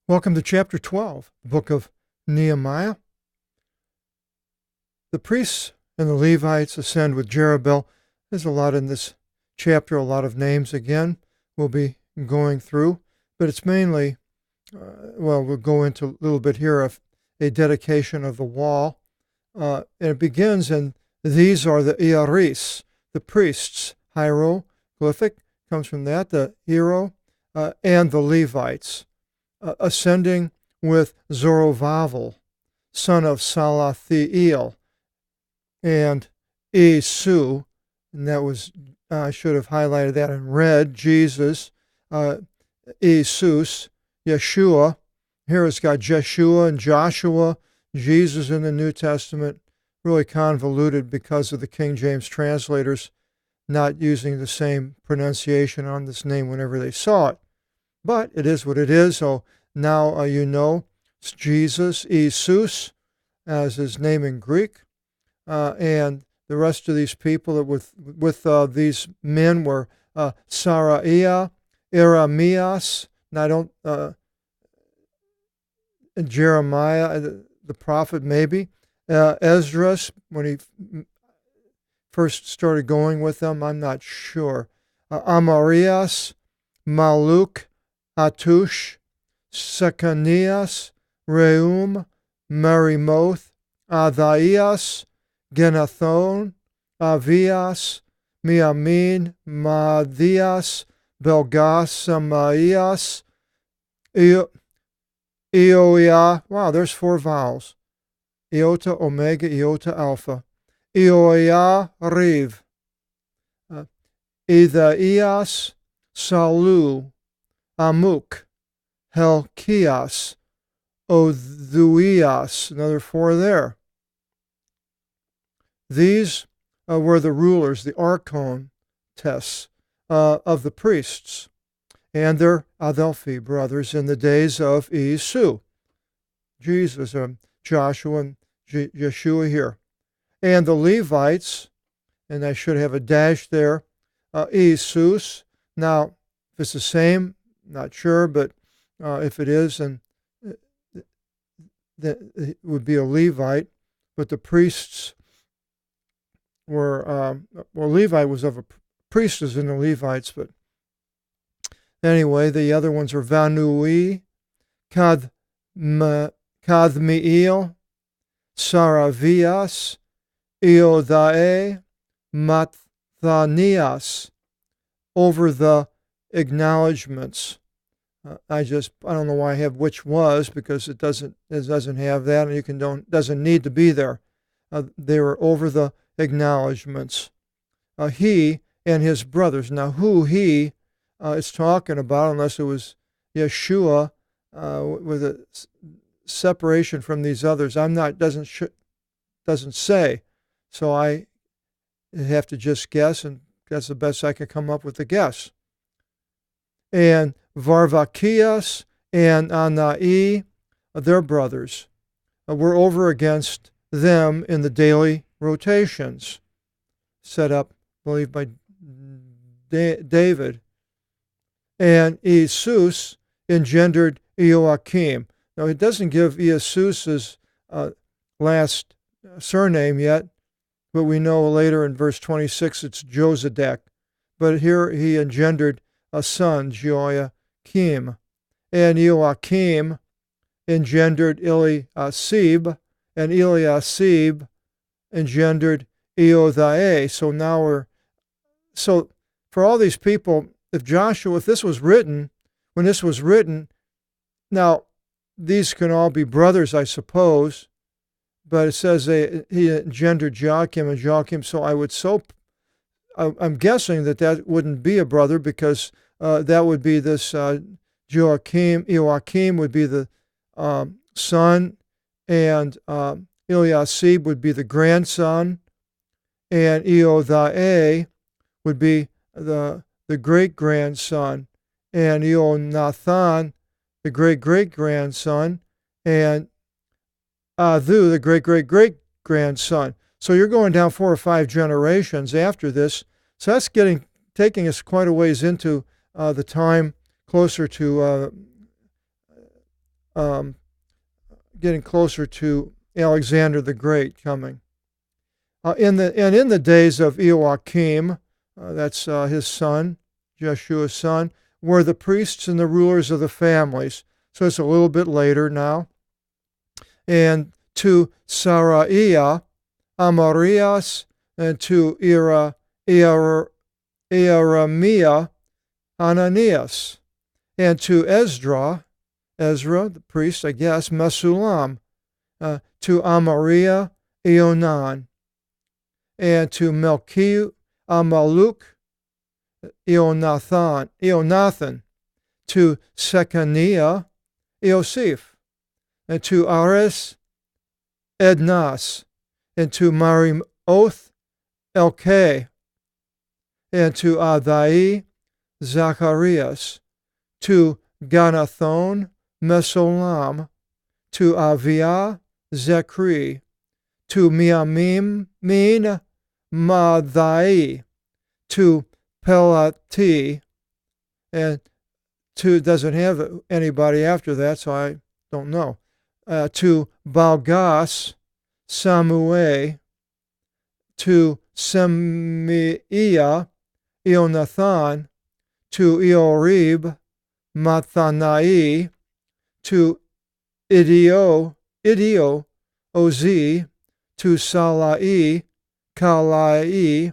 Welcome to chapter 12, the Book of Nehemiah. The priests and the Levites ascend with Jerubbaal. There's a lot in this chapter, a lot of names again we'll be going through, but it's mainly, we'll go into a little bit here of a dedication of the wall. And it begins, and these are the Iaris, the priests. Hieroglyphic comes from that, the hero, and the Levites. Ascending with Zorobabel, son of Salathiel, and Isu, and that was, I should have highlighted that in red, Jesus, Isus, Yeshua. Here it's got Jeshua and Joshua, Jesus in the New Testament, really convoluted because of the King James translators not using the same pronunciation on this name whenever they saw it. But it is what it is, so now you know it's Jesus, Isus, as his name in Greek, and the rest of these people that with these men were Saraiah, Eremias, and I don't, Jeremiah, the prophet maybe, Esdras, when he first started going with them, I'm not sure, Amarias, Maluk, Atush, Sekanias, Reum, Merimoth, Adaias, Genathon, Avias, Miamin, Madias, Belgas, Samaias, Ioia. Wow, there's 4 vowels. Iota, Omega, Iota, Alpha. Ioia, Riv. Idaias, Salu, Amuk, Helkias, Othuias, another 4 there. These were the rulers, the archontes of the priests, and their Adelphi brothers in the days of Isu, Jesus, Joshua, and Yeshua here. And the Levites, and I should have a dash there, Isus. Now, if it's the same, not sure, but if it is, then it would be a Levite. But the priests were, Levi was of a priestess in the Levites, but anyway, the other ones are Vanui, Kadmiel, Saravias, Iodae, Mathanias, over the acknowledgments. I don't know why I have which was, because it doesn't have that, and doesn't need to be there. They were over the acknowledgments. He and his brothers. Now, who he is talking about, unless it was Yeshua with a separation from these others, doesn't say. So I have to just guess, and that's the best I can come up with a guess. And Varvakias and Anai, their brothers, were over against them in the daily rotations set up, I believe, by David. And Isus engendered Joachim. Now, it doesn't give Isus's last surname yet, but we know later in verse 26 it's Josedek. But here he engendered a son, Joachim. And Joachim engendered Eliasib, and Eliasib engendered Eodae. So for all these people, if this was written, when this was written, now these can all be brothers, I suppose, but it says he engendered Joachim and Joachim, so I'm guessing that wouldn't be a brother, because that would be this Joachim would be the son, and Eliasib would be the grandson, and Eodae would be the great-grandson, and Eonathan, the great-great-grandson, and Adu, the great-great-great-grandson. So you're going down 4 or 5 generations after this. So that's taking us quite a ways into the time closer to getting closer to Alexander the Great coming. In the days of Joachim, that's his son, Jeshua's son, were the priests and the rulers of the families. So it's a little bit later now. And to Saraiah, Amarias, and to Jeremiah, Ananias, and to Ezra, the priest, I guess, Mesullam, to Amariah, Eonan, and to Melchi, Amaluk, Eonathan, to Shechaniah, Eosiph, and to Ares, Ednas, and to Marimoth, Elkeh, and to Adai, Zacharias, to Ganathon, Mesullam, to Avia, Zechri, to Miamim, Madai, to Pelati, and to, doesn't have anybody after that, so I don't know, to Balgas, Samue, to Semiah, Eonathan, to Eorib, Mathanai, to Idio, Ozi, to Salai, Kalai,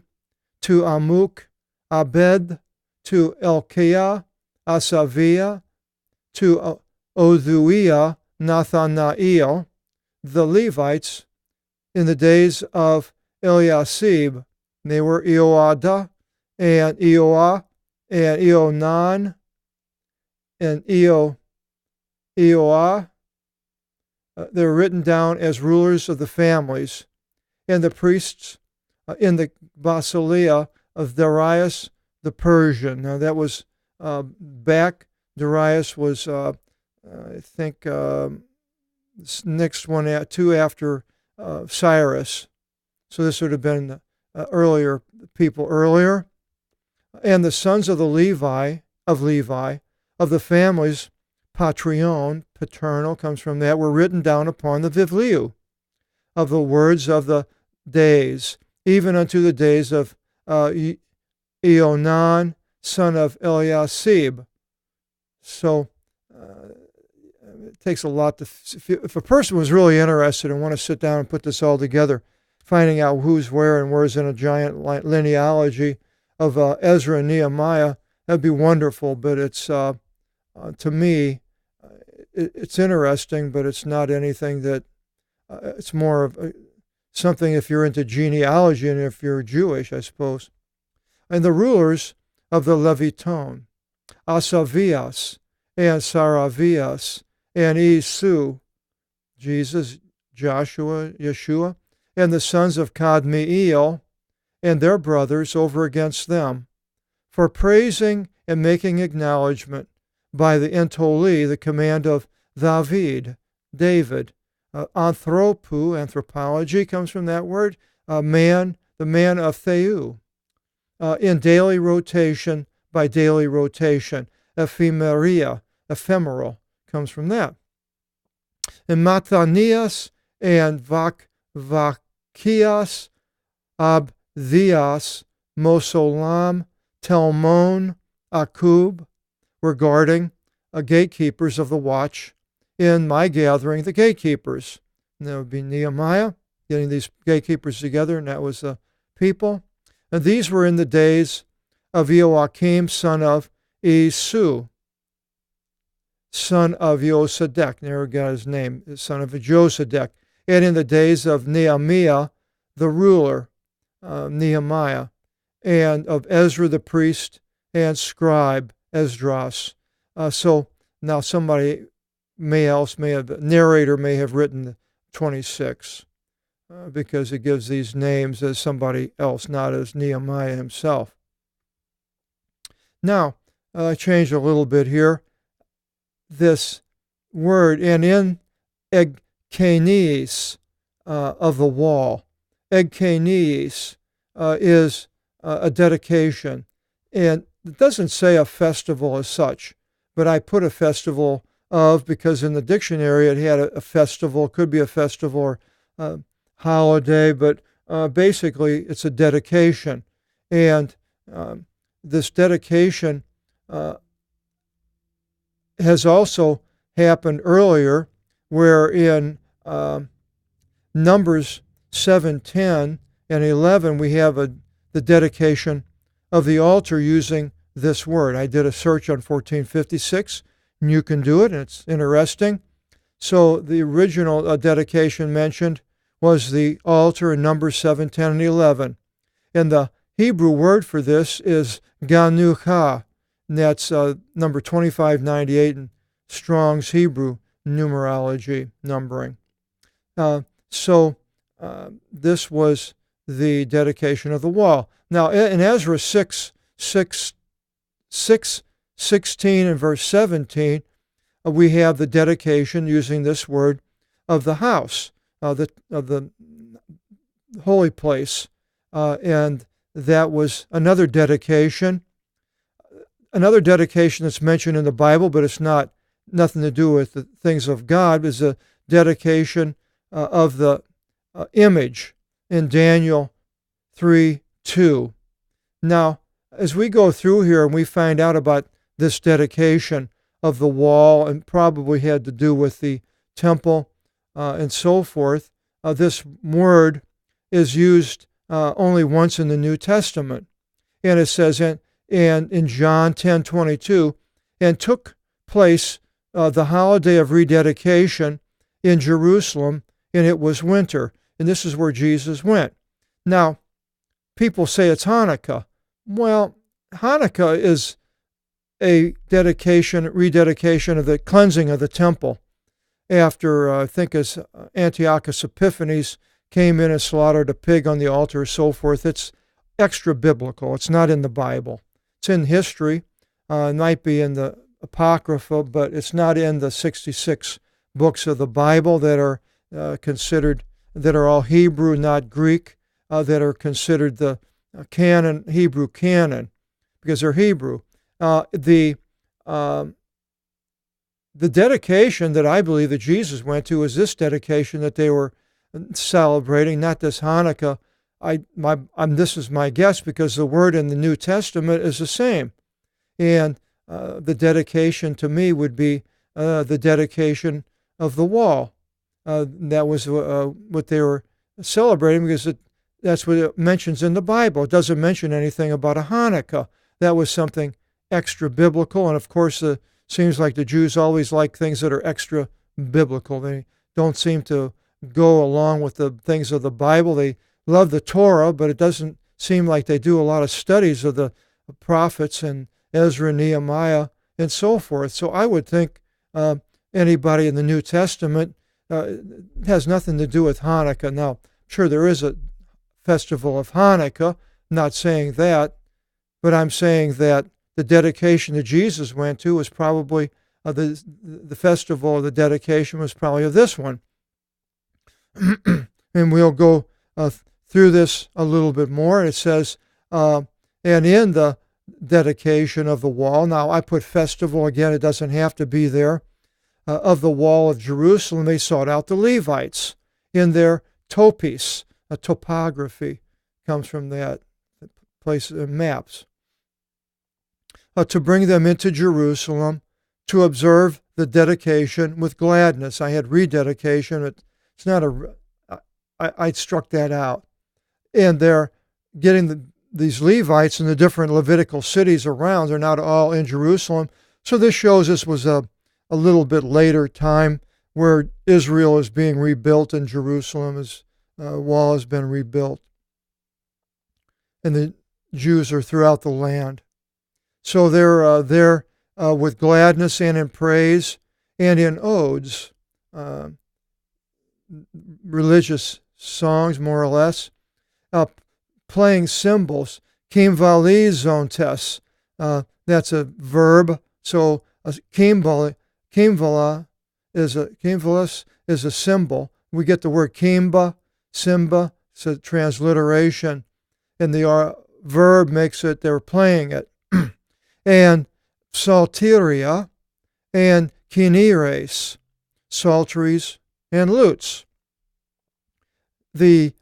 to Amuk, Abed, to Elkiah, Asavia, to Oduiah, Nathanael, the Levites, in the days of Eliasib. They were Eoada, and Eoah, and Eonan, and Eoah. They were written down as rulers of the families, and the priests in the basileia of Darius the Persian. Now that was back. Darius was, I think, next one, two after Cyrus. So this would have been people earlier. And the sons of Levi, of the families, paternal comes from that, were written down upon the Vivliu of the words of the days, even unto the days of Eonan, son of Eliasib. So it takes a lot to, if a person was really interested and want to sit down and put this all together, finding out who's where and where's in a giant linealogy of Ezra and Nehemiah, that'd be wonderful. But it's, to me, it's interesting, but it's not anything that, it's more of something if you're into genealogy and if you're Jewish, I suppose. And the rulers of the Leviton, Asavias, and Saravias, and Isu, Jesus, Joshua, Yeshua, and the sons of Kadmiel, and their brothers over against them, for praising and making acknowledgement by the Entoli, the command of David. Anthropology comes from that word, the man of Theu, in daily rotation, by daily rotation. Ephemeral, comes from that. And Mathanias and Vakias, Abdias, Mosolam, Telmon, Akub, were guarding gatekeepers of the watch in my gathering, the gatekeepers. And that would be Nehemiah, getting these gatekeepers together, and that was the people. And these were in the days of Joachim, son of Isu, son of Josedek. Never got his name, son of Josedek. And in the days of Nehemiah, the ruler, Nehemiah, and of Ezra the priest and scribe, Esdras. So now somebody narrator may have written 26 because it gives these names as somebody else, not as Nehemiah himself. Now, I changed a little bit here. This word, and in Egkenies of the wall, Egkenies is a dedication. And it doesn't say a festival as such, but I put a festival of, because in the dictionary it had a festival, could be a festival or holiday, but basically it's a dedication. And this dedication has also happened earlier, where in Numbers 7, 10, and 11, we have the dedication of the altar using this word. I did a search on 1456, and you can do it, and it's interesting. So the original dedication mentioned was the altar in Numbers 7, 10, and 11. And the Hebrew word for this is ganucha, and that's number 2598 in Strong's Hebrew numerology numbering. So this was the dedication of the wall. Now, in Ezra 16 and verse 17, we have the dedication using this word of the house, of the holy place, and that was another dedication. Another dedication that's mentioned in the Bible, but it's nothing to do with the things of God, is a dedication of the image in Daniel 3:2. Now, as we go through here and we find out about this dedication of the wall, and probably had to do with the temple and so forth, this word is used only once in the New Testament. And it says in John 10:22, and took place the holiday of rededication in Jerusalem, and it was winter. And this is where Jesus went. Now, people say it's Hanukkah. Well, Hanukkah is a rededication of the cleansing of the temple after, I think, as Antiochus Epiphanes came in and slaughtered a pig on the altar and so forth. It's extra biblical. It's not in the Bible. It's in history. It might be in the Apocrypha, but it's not in the 66 books of the Bible that are considered, that are all Hebrew, not Greek, that are considered the canon, Hebrew canon, because they're Hebrew. The dedication that I believe that Jesus went to is this dedication that they were celebrating, not this Hanukkah. This is my guess, because the word in the New Testament is the same. And the dedication to me would be the dedication of the wall. That was what they were celebrating, because that's what it mentions in the Bible. It doesn't mention anything about a Hanukkah. That was something extra biblical. And of course, it seems like the Jews always like things that are extra biblical. They don't seem to go along with the things of the Bible. They love the Torah, but it doesn't seem like they do a lot of studies of the prophets and Ezra, Nehemiah, and so forth. So I would think anybody in the New Testament has nothing to do with Hanukkah. Now, sure, there is a festival of Hanukkah. I'm not saying that, but I'm saying that the dedication that Jesus went to was probably the festival of the dedication was probably of this one. And we'll go through this a little bit more. It says, and in the dedication of the wall, now I put festival again, it doesn't have to be there, of the wall of Jerusalem, they sought out the Levites in their topis. A topography comes from that place, maps. To bring them into Jerusalem to observe the dedication with gladness. I had rededication. It's not I struck that out. And they're getting these Levites in the different Levitical cities around. They're not all in Jerusalem. So this shows this was a little bit later time where Israel is being rebuilt and Jerusalem's wall has been rebuilt. And the Jews are throughout the land. So they're there with gladness and in praise and in odes, religious songs, more or less, playing cymbals. Kimvali zontes, that's a verb. So kimvalis is a symbol. We get the word kimba, simba, it's a transliteration, and the verb makes it, they're playing it. And psalteria, and kinires, psalteries, and lutes. The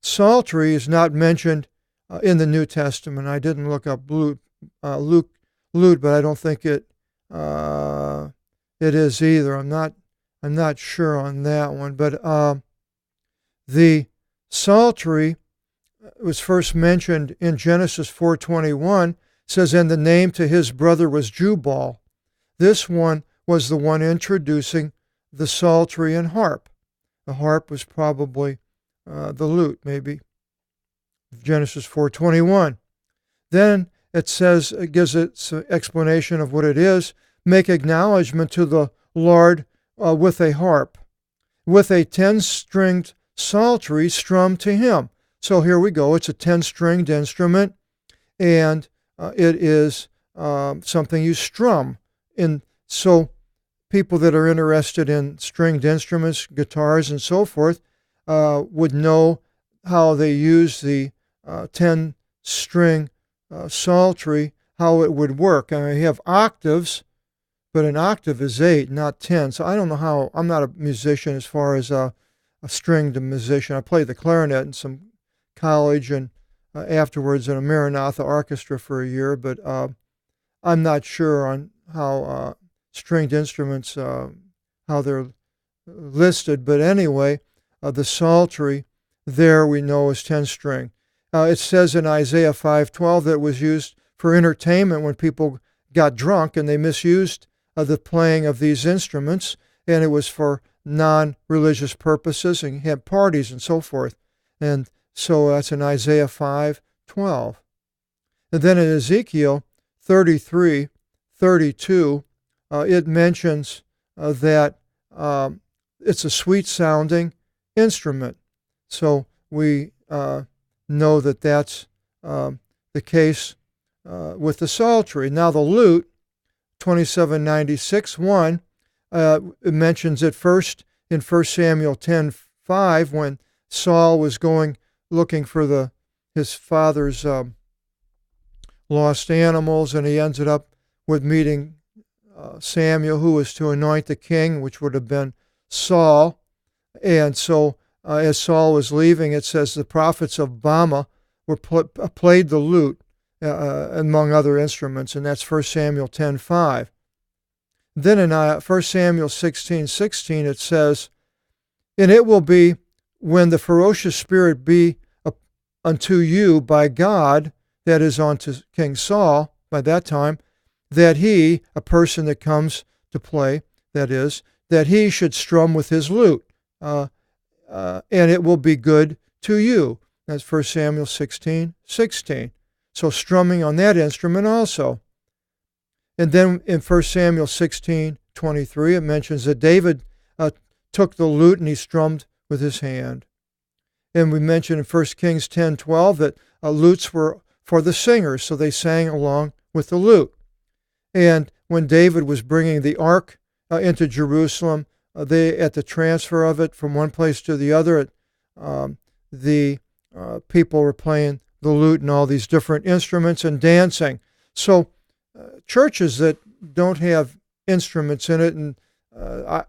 psaltery is not mentioned in the New Testament. I didn't look up lute, but I don't think it is either. I'm not sure on that one. But the psaltery was first mentioned in Genesis 4:21. It says, "And the name to his brother was Jubal." This one was the one introducing the psaltery and harp. The harp was probably the lute, maybe. Genesis 4:21. Then it says, it gives its explanation of what it is. Make acknowledgement to the Lord with a harp, with a 10-stringed psaltery strummed to him. So here we go. It's a 10-stringed instrument, and it is something you strum. And so people that are interested in stringed instruments, guitars, and so forth, would know how they use the 10-string psaltery, how it would work. I mean, you have octaves, but an octave is 8, not 10. So I don't know how. I'm not a musician as far as a stringed musician. I played the clarinet in some college and afterwards in a Maranatha orchestra for a year, but I'm not sure on how stringed instruments, how they're listed. But anyway, the psaltery there we know is 10-string. It says in Isaiah 5:12 that it was used for entertainment when people got drunk and they misused the playing of these instruments, and it was for non-religious purposes and had parties and so forth. And so that's in Isaiah 5:12. And then in Ezekiel 33:32, it mentions that it's a sweet-sounding instrument. So we know that that's the case with the psaltery. Now the lute, 2796:1, it mentions it first in 1 Samuel 10:5 when Saul was looking for his father's lost animals, and he ended up with meeting Samuel, who was to anoint the king, which would have been Saul. And so as Saul was leaving, it says the prophets of Bama played the lute among other instruments, and that's 1 Samuel 10:5. Then in 1 Samuel 16:16 it says, "And it will be when the ferocious spirit be unto you by God," that is unto King Saul by that time, "that he," a person that comes to play, that is, "that he should strum with his lute, and it will be good to you." That's 1 Samuel 16:16. So strumming on that instrument also. And then in 1 Samuel 16:23, it mentions that David took the lute and he strummed with his hand. And we mentioned in 1 Kings 10:12 that lutes were for the singers, so they sang along with the lute. And when David was bringing the ark into Jerusalem, at the transfer of it from one place to the other, the people were playing the lute and all these different instruments and dancing. So churches that don't have instruments in it, and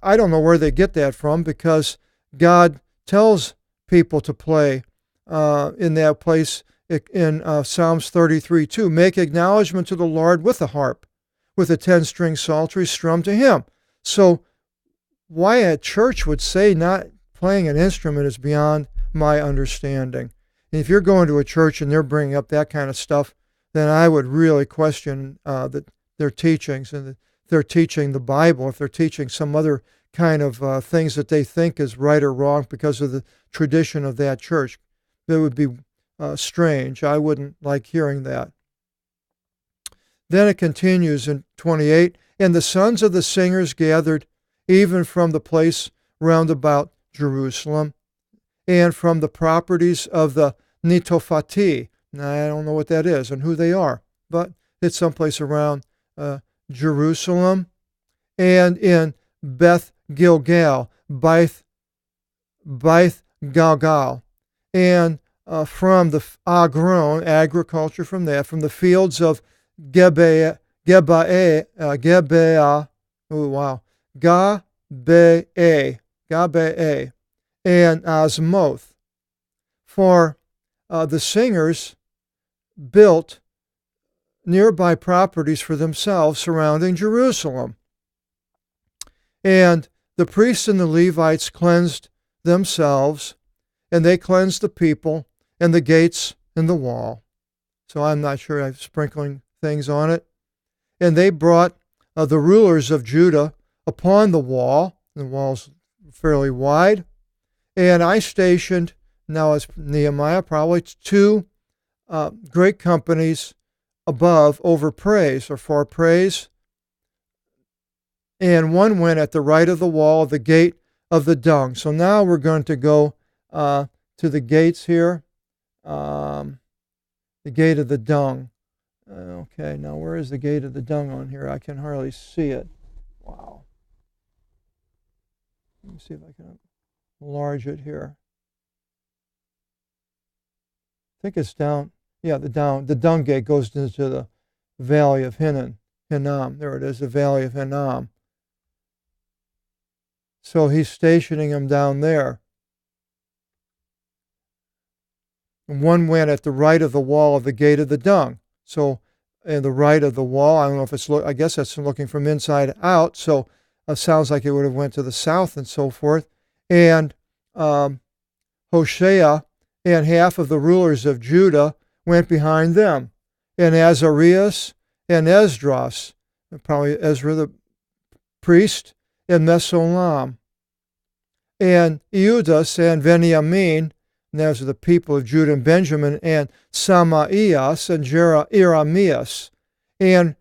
I don't know where they get that from, because God tells people to play in that place in Psalms 33:2. "Make acknowledgement to the Lord with a harp, with a 10-string psaltery strummed to him." So why a church would say not playing an instrument is beyond my understanding. And if you're going to a church and they're bringing up that kind of stuff, then I would really question their teachings, and that they're teaching the Bible, if they're teaching some other kind of things that they think is right or wrong because of the tradition of that church. That would be strange. I wouldn't like hearing that. Then it continues in 28, "And the sons of the singers gathered even from the place round about Jerusalem, and from the properties of the Netophati." Now, I don't know what that is and who they are, but it's someplace around Jerusalem, and in Beth Gilgal, Beth Galgal, and from the Agron, agriculture from the fields of Gebea, Oh, wow. Gabe'e, and Asmoth. For the singers built nearby properties for themselves surrounding Jerusalem. And the priests and the Levites cleansed themselves, and they cleansed the people and the gates and the wall. So I'm not sure, I'm sprinkling things on it. And they brought the rulers of Judah upon the wall. The wall's fairly wide. And I stationed, now as Nehemiah, probably two great companies above over praise or for praise. And one went at the right of the wall of the gate of the dung. So now we're going to go to the gates here. The gate of the dung. Okay, now where is the gate of the dung on here? I can hardly see it. Wow. Let me see if I can enlarge it here. I think it's down. Yeah, the dung gate goes into the valley of Hinnom. There it is, the valley of Hinnom. So he's stationing them down there. And one went at the right of the wall of the gate of the dung. So, in the right of the wall, I don't know if it's, I guess that's looking from inside out. So, it sounds like it would have went to the south and so forth. And Hoshea and half of the rulers of Judah went behind them. And Azarias and Esdras, probably Ezra the priest, and Mesullam. And Eudas and Benjamin, and those are the people of Judah and Benjamin, and Samaias and Jeremias, and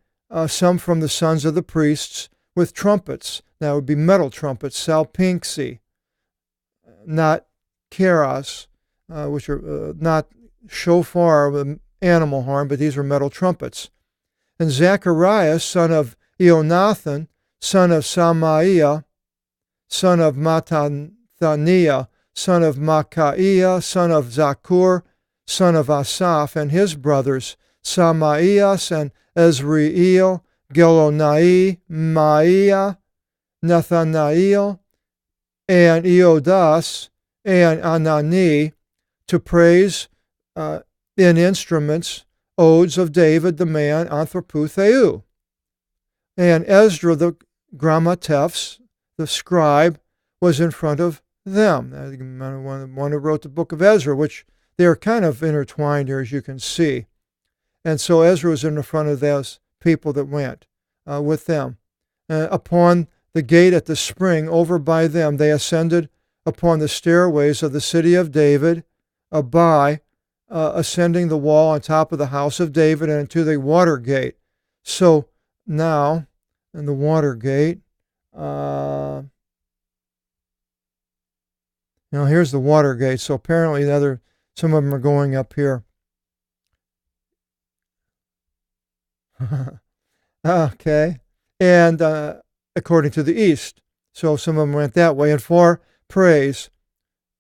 some from the sons of the priests with trumpets. That would be metal trumpets, salpinxi, not keras, which are not shofar with animal horn, but these were metal trumpets. And Zacharias, son of Eonathan, son of Samaiah, son of Mattaniah, son of Micaiah, son of Zakur, son of Asaph, and his brothers, Samaias and Ezriel, Gelonai, Maiah, Nathanael, and Eodas, and Anani, to praise in instruments, odes of David the man, Anthropotheu. And Ezra the grammatefs, the scribe, was in front of them. One who wrote the book of Ezra, which they are kind of intertwined here, as you can see. And so Ezra was in the front of those people that went with them. Upon the gate at the spring, over by them, they ascended upon the stairways of the city of David, by ascending the wall on top of the house of David and to the water gate. So now, in the water gate, now here's the water gate. So apparently some of them are going up here. Okay. And according to the east. So some of them went that way. And for praise.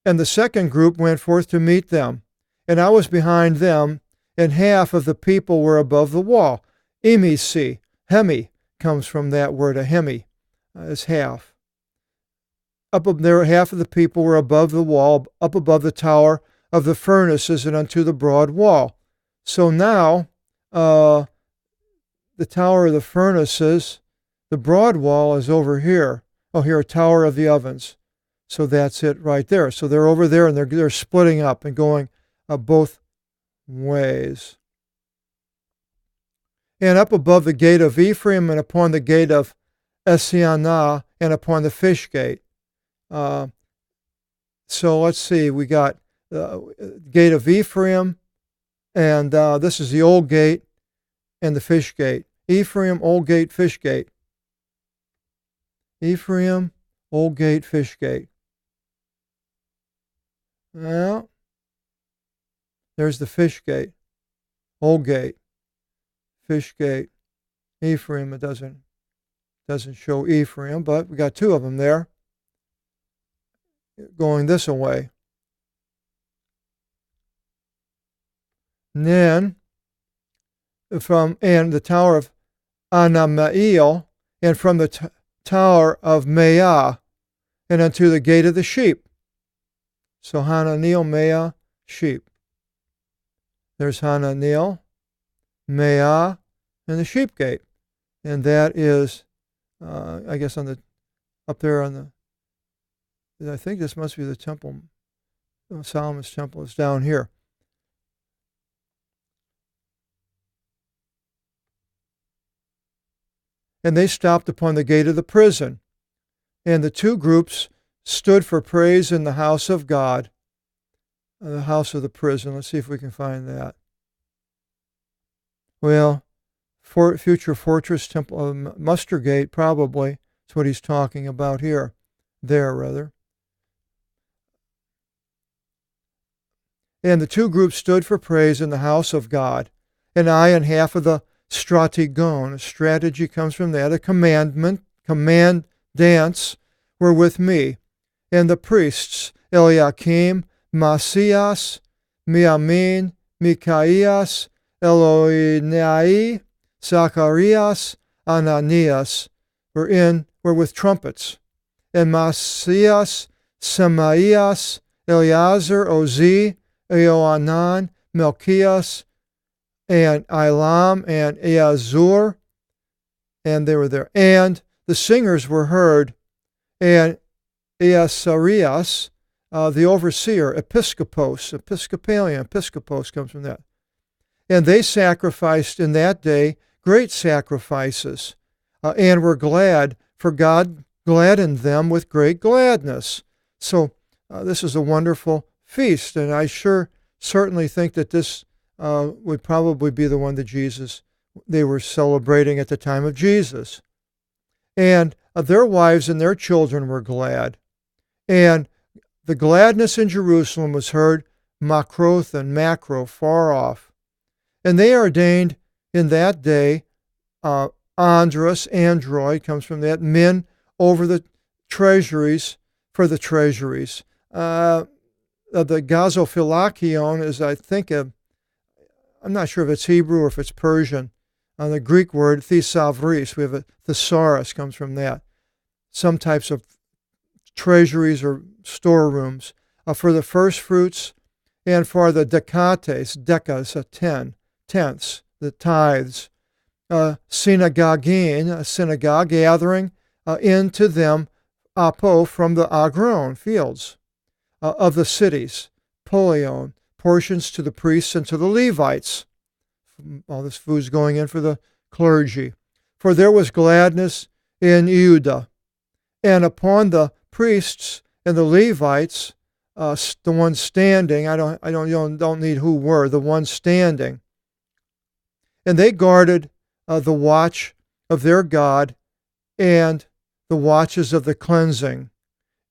And the second group went forth to meet them. And I was behind them, and half of the people were above the wall. Emisi, hemi, comes from that word, a hemi, is half. Up there, half of the people were above the wall, up above the tower of the furnaces and unto the broad wall. So now, the tower of the furnaces, the broad wall is over here. Oh, here, tower of the ovens. So that's it right there. So they're over there, and they're splitting up and going both ways. And up above the gate of Ephraim, and upon the gate of Esianah, and upon the fish gate. So let's see, we got the gate of Ephraim, and this is the old gate and the fish gate. Ephraim, old gate, fish gate. Ephraim, old gate, fish gate. Well, there's the fish gate, old gate, fish gate, Ephraim. It doesn't show Ephraim, but we got two of them there going this way. And then and the tower of Anamael, and from the tower of Meah, and unto the gate of the sheep. So Hananeel, Meah, sheep. There's Hananeel, Meah, and the sheep gate. And that is, I guess, up there on I think this must be the temple. Solomon's temple is down here. And they stopped upon the gate of the prison. And the two groups stood for praise in the house of God, the house of the prison. Let's see if we can find that. Well, future fortress temple, muster gate, probably. That's what he's talking about here. There, rather. And the two groups stood for praise in the house of God. And I and half of the strategon, strategy comes from that, a command dance, were with me. And the priests, Eliakim, Masias, Miamin, Micaias, Eloinai, Zacharias, Ananias, were with trumpets. And Masias, Semaias, Eleazar, Ozi, Eoanan, Melchias, and Elam, and Eazur, and they were there. And the singers were heard, and Easarias, the overseer, Episcopalian, Episcopos comes from that. And they sacrificed in that day great sacrifices, and were glad, for God gladdened them with great gladness. So this is a wonderful feast, and I certainly think that this would probably be the one that they were celebrating at the time of Jesus. And their wives and their children were glad. And the gladness in Jerusalem was heard Makroth and Macro, far off. And they ordained in that day android comes from that, men over the treasuries, for the treasuries. The gazophilakion is, I think, I'm not sure if it's Hebrew or if it's Persian. The Greek word thesavris, we have a thesaurus, comes from that. Some types of treasuries or storerooms for the first fruits, and for the decates, tenths, the tithes. Synagogin, a synagogue, gathering into them apo, from the agron, fields of the cities, polion, portions to the priests and to the Levites. All this food's going in for the clergy. For there was gladness in Judah. And upon the priests and the Levites, the ones standing, I don't need who were, the ones standing. And they guarded the watch of their God and the watches of the cleansing,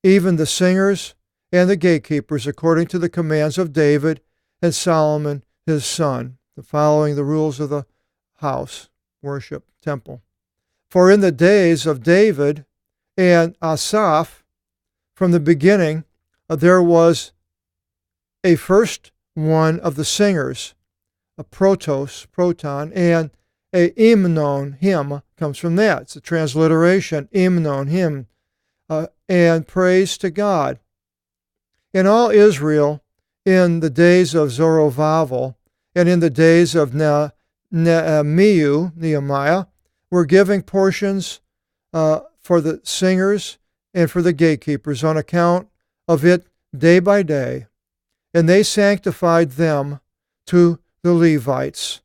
even the singers and the gatekeepers, according to the commands of David and Solomon his son, following the rules of the house, worship, temple. For in the days of David and Asaph, from the beginning, there was a first one of the singers, a proton, and a hymnon, hymn, comes from that. It's a transliteration, hymnon, hymn, and praise to God. In all Israel, in the days of Zerubbabel, and in the days of Nehemiah, were giving portions for the singers and for the gatekeepers on account of it day by day. And they sanctified them to the Levites.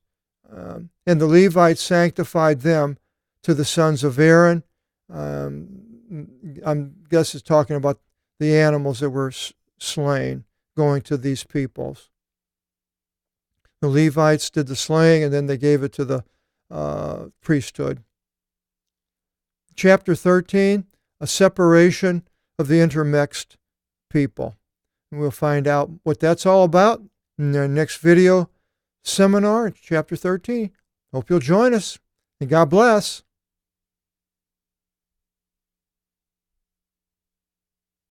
And the Levites sanctified them to the sons of Aaron. I guess it's talking about the animals that were slain going to these peoples. The Levites did the slaying, and then they gave it to the priesthood. Chapter 13, a separation of the intermixed people. And we'll find out what that's all about in the next video seminar, chapter 13. Hope you'll join us, and God bless.